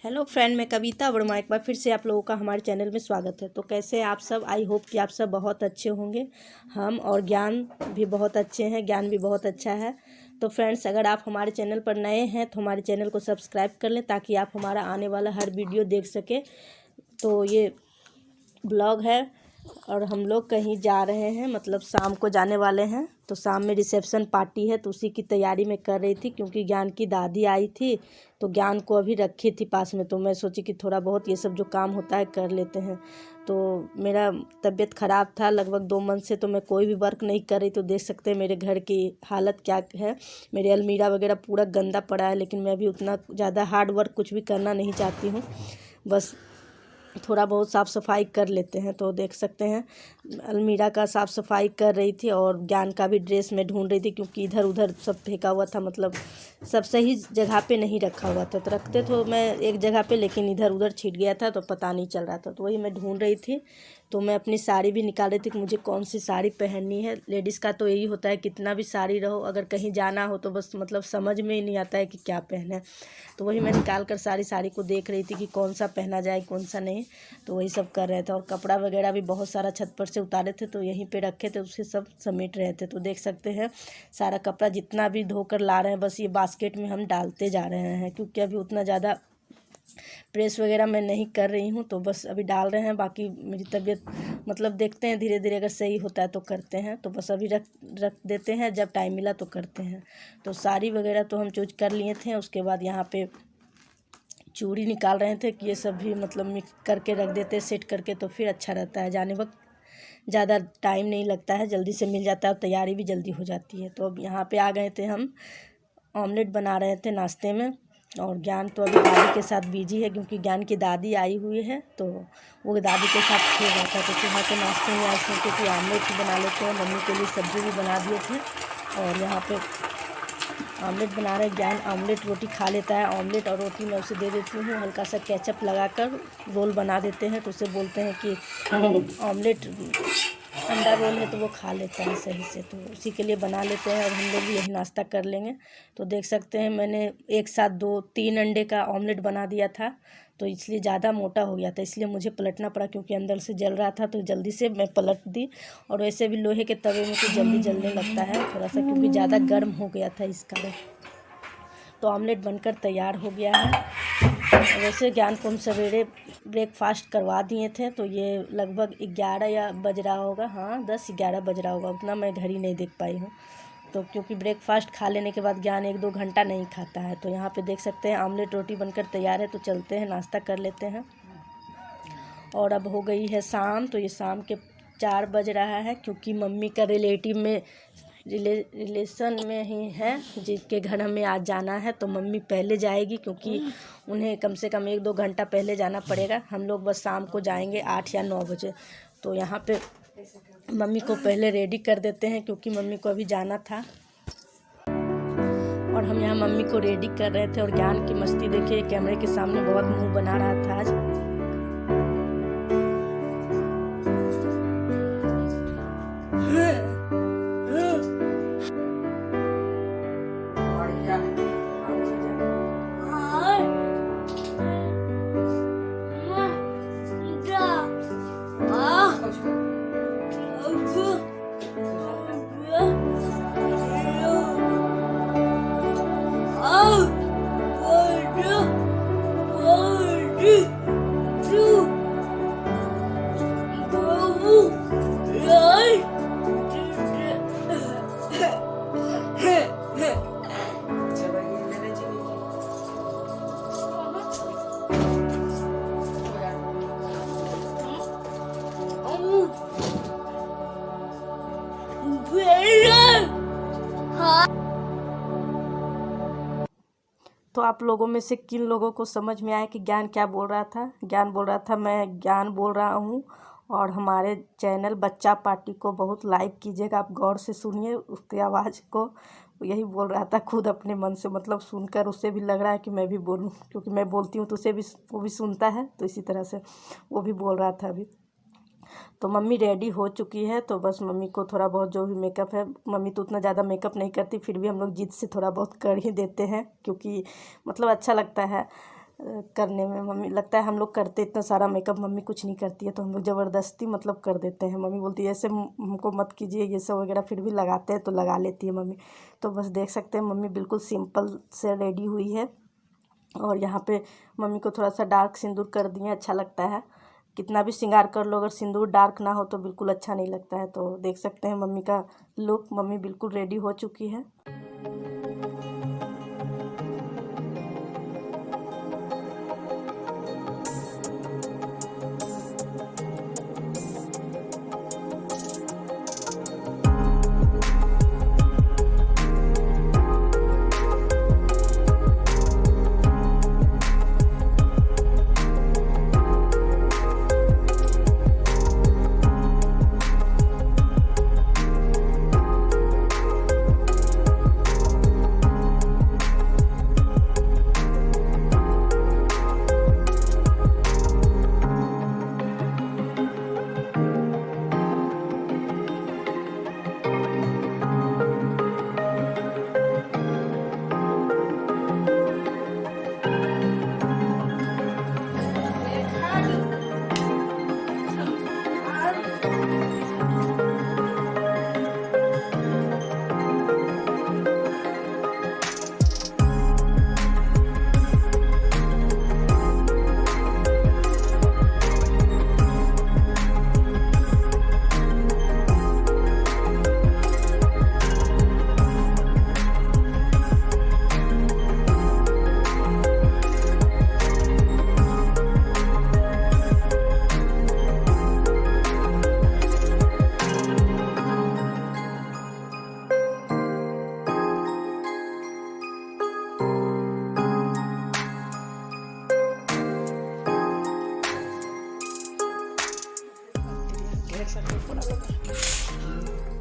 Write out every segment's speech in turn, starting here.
Hello friend, मैं कविता वर्मा एक बार फिर से आप लोगों का हमारे चैनल में स्वागत है। तो कैसे हैं आप सब? आई होप कि आप सब बहुत अच्छे होंगे। हम और ज्ञान भी बहुत अच्छे हैं, ज्ञान भी बहुत अच्छा है। तो फ्रेंड्स, अगर आप हमारे चैनल पर नए हैं तो हमारे चैनल को सब्सक्राइब कर लें ताकि आप हमारा आने वाला हर वीडियो देख सकें। तो ये ब्लॉग है और हम लोग कहीं जा रहे हैं, मतलब शाम को जाने वाले हैं। तो शाम में रिसेप्शन पार्टी है तो उसी की तैयारी मैं कर रही थी, क्योंकि ज्ञान की दादी आई थी तो ज्ञान को अभी रखी थी पास में। तो मैं सोची कि थोड़ा बहुत ये सब जो काम होता है कर लेते हैं। तो मेरा तबीयत ख़राब था लगभग 2 मंथ से, तो मैं कोई भी वर्क नहीं कर रही। तो देख सकते हैं मेरे घर की हालत क्या है। मेरे अलमीरा वगैरह पूरा गंदा पड़ा है, लेकिन मैं अभी उतना ज़्यादा हार्ड वर्क कुछ भी करना नहीं चाहती हूँ। बस थोड़ा बहुत साफ़ सफाई कर लेते हैं। तो देख सकते हैं अलमीरा का साफ़ सफाई कर रही थी और ज्ञान का भी ड्रेस में ढूंढ रही थी, क्योंकि इधर उधर सब फेंका हुआ था, मतलब सब सही जगह पे नहीं रखा हुआ था। तो रखते तो मैं एक जगह पे, लेकिन इधर उधर छिट गया था तो पता नहीं चल रहा था। तो वही मैं ढूंढ रही थी। तो मैं अपनी साड़ी भी निकाल रही थी कि मुझे कौन सी साड़ी पहननी है। लेडीज़ का तो यही होता है, कितना भी साड़ी रहो, अगर कहीं जाना हो तो बस मतलब समझ में ही नहीं आता है कि क्या पहने। तो वही मैं निकाल कर साड़ी को देख रही थी कि कौन सा पहना जाए कौन सा नहीं। तो वही सब कर रहे थे। और कपड़ा वगैरह भी बहुत सारा छत पर से उतारे थे तो यहीं पे रखे थे, उसे सब समेट रहे थे। तो देख सकते हैं सारा कपड़ा जितना भी धोकर ला रहे हैं, बस ये बास्केट में हम डालते जा रहे हैं, क्योंकि अभी उतना ज़्यादा प्रेस वगैरह मैं नहीं कर रही हूँ। तो बस अभी डाल रहे हैं। बाकी मेरी तबीयत मतलब देखते हैं, धीरे धीरे अगर सही होता है तो करते हैं। तो बस अभी रख देते हैं, जब टाइम मिला तो करते हैं। तो साड़ी वगैरह तो हम चूज कर लिए थे। उसके बाद यहाँ पे चूड़ी निकाल रहे थे कि ये सब भी मतलब मिक्स करके रख देते, सेट करके, तो फिर अच्छा रहता है। जाने वक्त ज़्यादा टाइम नहीं लगता है, जल्दी से मिल जाता है और तैयारी भी जल्दी हो जाती है। तो अब यहाँ पे आ गए थे हम, ऑमलेट बना रहे थे नाश्ते में। और ज्ञान तो अभी दादी के साथ बिजी है, क्योंकि ज्ञान की दादी आई हुई है तो वो दादी के साथ खेल रहा था। तो सुबह के नाश्ते में आज सोचे कि ऑमलेट ही बना लेते हैं। मम्मी के लिए सब्ज़ी भी बना दिए थे और यहाँ पे ऑमलेट बना रहे। ज्ञान ऑमलेट रोटी खा लेता है। ऑमलेट और रोटी मैं उसे दे देती हूँ, हल्का सा केचप लगाकर रोल बना देते हैं। तो उसे बोलते हैं कि ऑमलेट अंडा रोल है, तो वो खा लेता है सही से। तो उसी के लिए बना लेते हैं और हम लोग भी यही नाश्ता कर लेंगे। तो देख सकते हैं मैंने एक साथ 2-3 अंडे का ऑमलेट बना दिया था, तो इसलिए ज़्यादा मोटा हो गया था, इसलिए मुझे पलटना पड़ा, क्योंकि अंदर से जल रहा था। तो जल्दी से मैं पलट दी। और वैसे भी लोहे के तवे में तो जल्दी जलने लगता है थोड़ा सा, क्योंकि ज़्यादा गर्म हो गया था इस कारण। तो ऑमलेट बनकर तैयार हो गया है। वैसे ज्ञान को हम सवेरे ब्रेकफास्ट करवा दिए थे, तो ये लगभग 11 या बज रहा होगा, हाँ 10-11 बज रहा होगा, उतना मैं घड़ी नहीं देख पाई हूँ। तो क्योंकि ब्रेकफास्ट खा लेने के बाद ज्ञान 1-2 घंटा नहीं खाता है। तो यहाँ पे देख सकते हैं ऑमलेट रोटी बनकर तैयार है। तो चलते हैं नाश्ता कर लेते हैं। और अब हो गई है शाम, तो ये शाम के 4 बज रहा है, क्योंकि मम्मी का रिलेटिव में रिलेशन में ही है जिसके घर हमें आज जाना है। तो मम्मी पहले जाएगी, क्योंकि उन्हें कम से कम 1-2 घंटा पहले जाना पड़ेगा। हम लोग बस शाम को जाएंगे 8 या 9 बजे। तो यहाँ पे मम्मी को पहले रेडी कर देते हैं, क्योंकि मम्मी को अभी जाना था। और हम यहाँ मम्मी को रेडी कर रहे थे। और ज्ञान की मस्ती देखिए, कैमरे के सामने बहुत मुँह बना रहा था आज। तो आप लोगों में से किन लोगों को समझ में आया कि ज्ञान क्या बोल रहा था? ज्ञान बोल रहा था, मैं ज्ञान बोल रहा हूँ और हमारे चैनल बच्चा पार्टी को बहुत लाइक कीजिएगा। आप गौर से सुनिए उसकी आवाज़ को। यही बोल रहा था खुद अपने मन से, मतलब सुनकर उसे भी लग रहा है कि मैं भी बोलूँ, क्योंकि मैं बोलती हूँ तो उसे भी, वो भी सुनता है। तो इसी तरह से वो भी बोल रहा था अभी। तो मम्मी रेडी हो चुकी है। तो बस मम्मी को थोड़ा बहुत जो भी मेकअप है, मम्मी तो उतना ज़्यादा मेकअप नहीं करती, फिर भी हम लोग जिद से थोड़ा बहुत कर ही देते हैं, क्योंकि मतलब अच्छा लगता है। करने में। मम्मी लगता है हम लोग करते इतना सारा मेकअप, मम्मी कुछ नहीं करती है, तो हम लोग ज़बरदस्ती मतलब कर देते हैं। मम्मी बोलती है ऐसे हमको मत कीजिए ये सब वगैरह, फिर भी लगाते हैं तो लगा लेती है मम्मी। तो बस देख सकते हैं मम्मी बिल्कुल सिंपल से रेडी हुई है। और यहाँ पे मम्मी को थोड़ा सा डार्क सिंदूर कर दिए, अच्छा लगता है। कितना भी श्रृंगार कर लो, अगर सिंदूर डार्क ना हो तो बिल्कुल अच्छा नहीं लगता है। तो देख सकते हैं मम्मी का लुक, मम्मी बिल्कुल रेडी हो चुकी है।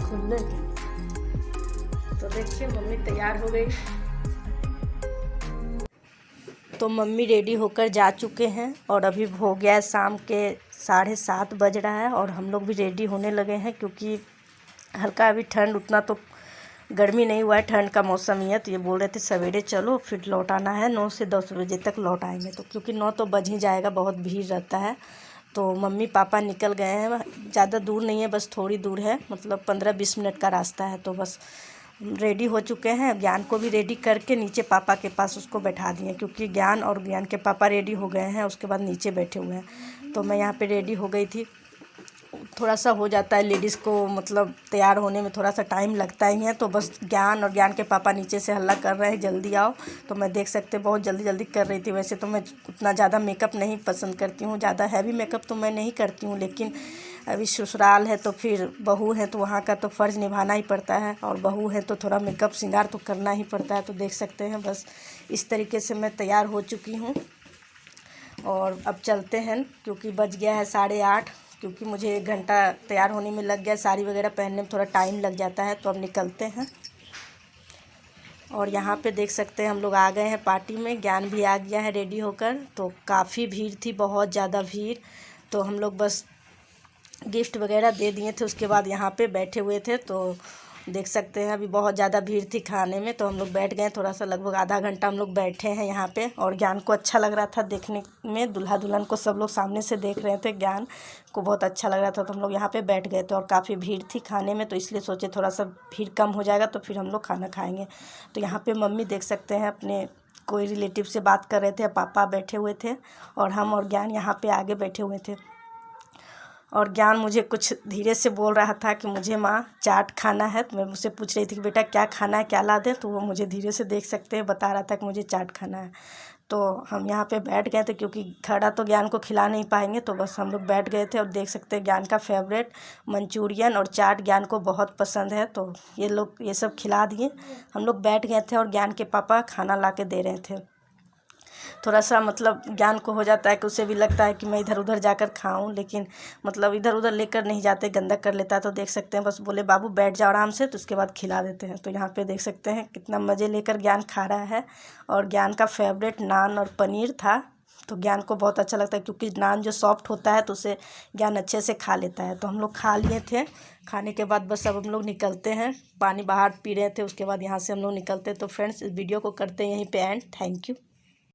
खुलने तो देखिए मम्मी तैयार हो गई। तो मम्मी रेडी होकर जा चुके हैं और अभी हो गया है शाम के 7:30 बज रहा है और हम लोग भी रेडी होने लगे हैं, क्योंकि हल्का अभी ठंड, उतना तो गर्मी नहीं हुआ है, ठंड का मौसम ही है। तो ये बोल रहे थे सवेरे चलो, फिर लौट आना है 9 से 10 बजे तक लौट आएंगे। तो क्योंकि 9 तो बज ही जाएगा, बहुत भीड़ रहता है। तो मम्मी पापा निकल गए हैं, ज़्यादा दूर नहीं है, बस थोड़ी दूर है, मतलब 15-20 मिनट का रास्ता है। तो बस रेडी हो चुके हैं। ज्ञान को भी रेडी करके नीचे पापा के पास उसको बैठा दिए, क्योंकि ज्ञान और ज्ञान के पापा रेडी हो गए हैं, उसके बाद नीचे बैठे हुए हैं। तो मैं यहाँ पे रेडी हो गई थी। थोड़ा सा हो जाता है लेडीज़ को, मतलब तैयार होने में थोड़ा सा टाइम लगता ही है। तो बस ज्ञान और ज्ञान के पापा नीचे से हल्ला कर रहे हैं जल्दी आओ। तो मैं देख सकते बहुत जल्दी जल्दी कर रही थी। वैसे तो मैं उतना ज़्यादा मेकअप नहीं पसंद करती हूँ, ज़्यादा हैवी मेकअप तो मैं नहीं करती हूँ, लेकिन अभी ससुराल है तो फिर बहू है तो वहाँ का तो फ़र्ज़ निभाना ही पड़ता है, और बहू है तो थोड़ा मेकअप श्रृंगार तो करना ही पड़ता है। तो देख सकते हैं बस इस तरीके से मैं तैयार हो चुकी हूँ। और अब चलते हैं, क्योंकि बज गया है 8:30, क्योंकि मुझे 1 घंटा तैयार होने में लग गया, साड़ी वगैरह पहनने में थोड़ा टाइम लग जाता है। तो अब निकलते हैं। और यहाँ पे देख सकते हैं हम लोग आ गए हैं पार्टी में, ज्ञान भी आ गया है रेडी होकर। तो काफ़ी भीड़ थी, बहुत ज़्यादा भीड़। तो हम लोग बस गिफ्ट वगैरह दे दिए थे, उसके बाद यहाँ पे बैठे हुए थे। तो देख सकते हैं अभी बहुत ज़्यादा भीड़ थी खाने में, तो हम लोग बैठ गए थोड़ा सा, लगभग आधा घंटा हम लोग बैठे हैं यहाँ पे। और ज्ञान को अच्छा लग रहा था देखने में, दूल्हा दुल्हन को सब लोग सामने से देख रहे थे, ज्ञान को बहुत अच्छा लग रहा था। तो हम लोग यहाँ पे बैठ गए थे और काफ़ी भीड़ थी खाने में, तो इसलिए सोचे थोड़ा सा भीड़ कम हो जाएगा तो फिर हम लोग खाना खाएँगे। तो यहाँ पर मम्मी देख सकते हैं अपने कोई रिलेटिव से बात कर रहे थे, पापा बैठे हुए थे और हम और ज्ञान यहाँ पर आगे बैठे हुए थे। और ज्ञान मुझे कुछ धीरे से बोल रहा था कि मुझे माँ चाट खाना है। तो मैं मुझसे पूछ रही थी कि बेटा क्या खाना है, क्या ला दें। तो वो मुझे धीरे से देख सकते हैं बता रहा था कि मुझे चाट खाना है। तो हम यहाँ पे बैठ गए थे, क्योंकि खड़ा तो ज्ञान को खिला नहीं पाएंगे, तो बस हम लोग बैठ गए थे। और देख सकते हैं ज्ञान का फेवरेट मंचूरियन और चाट ज्ञान को बहुत पसंद है, तो ये लोग ये सब खिला दिए। हम लोग बैठ गए थे और ज्ञान के पापा खाना ला के दे रहे थे। थोड़ा सा मतलब ज्ञान को हो जाता है कि उसे भी लगता है कि मैं इधर उधर जाकर खाऊं, लेकिन मतलब इधर उधर लेकर नहीं जाते, गंदा कर लेता है। तो देख सकते हैं बस बोले बाबू बैठ जाओ आराम से, तो उसके बाद खिला देते हैं। तो यहाँ पे देख सकते हैं कितना मज़े लेकर ज्ञान खा रहा है। और ज्ञान का फेवरेट नान और पनीर था, तो ज्ञान को बहुत अच्छा लगता है, क्योंकि नान जो सॉफ्ट होता है तो उसे ज्ञान अच्छे से खा लेता है। तो हम लोग खा लिए थे। खाने के बाद बस अब हम लोग निकलते हैं, पानी बाहर पी रहे थे, उसके बाद यहाँ से हम लोग निकलते। तो फ्रेंड्स इस वीडियो को करते हैं यहीं पे एंड। Thank you.